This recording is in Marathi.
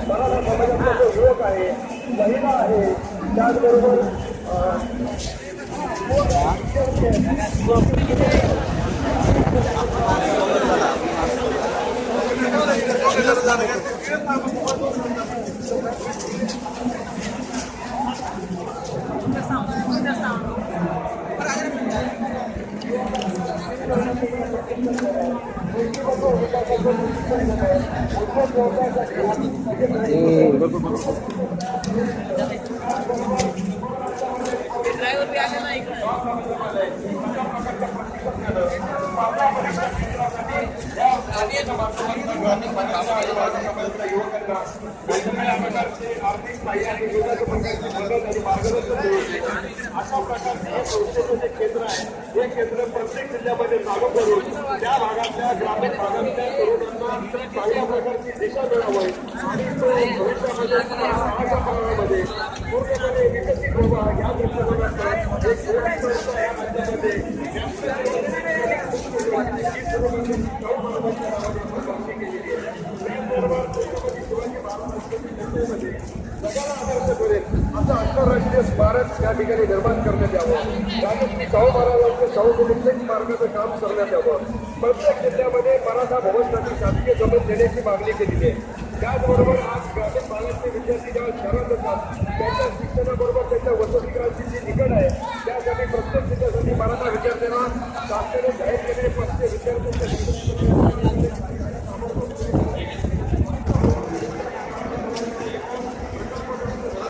युवक आहे, महिला आहे, त्याचबरोबर ड्रायव्हर बी आले नाही आर्थिक सहाय्य आणि मार्गदर्शन अशा प्रकारचे संस्थेचे क्षेत्र आहे. हे क्षेत्र प्रत्येक जिल्ह्यामध्ये लागू करून त्या भागातल्या ग्रामीण भागातल्या तरुणांना चांगल्या प्रकारची दिशा मिळावी आणि तो भविष्यामध्ये अशा प्रमाणामध्ये पूर्णपणे विकसित व्हावा या दृष्टिकोनातून एक संस्था या राज्यामध्ये जगाला आदर्श करेल असं आंतरराष्ट्रीय स्मारक या ठिकाणी निर्माण करण्यात यावं. राजश्री शाहू महाराजांचे शाहू मुलींचे स्मारकाचं काम करण्यात यावं. प्रत्येक जिल्ह्यामध्ये मराठा भवनसाठी शासकीय जमीन देण्याची मागणी केलेली आहे. त्याचबरोबर आज ग्रामीण भागातले विद्यार्थी जेव्हा शहरात येतात त्यांच्या शिक्षणाबरोबर त्यांच्या वसतिगृहाची जी निकड आहे त्यासाठी प्रत्येक जिल्ह्यासाठी मराठा विद्यार्थ्यांना शासनाने जाहीर केलेले 500 विद्यार्थ्यांच्या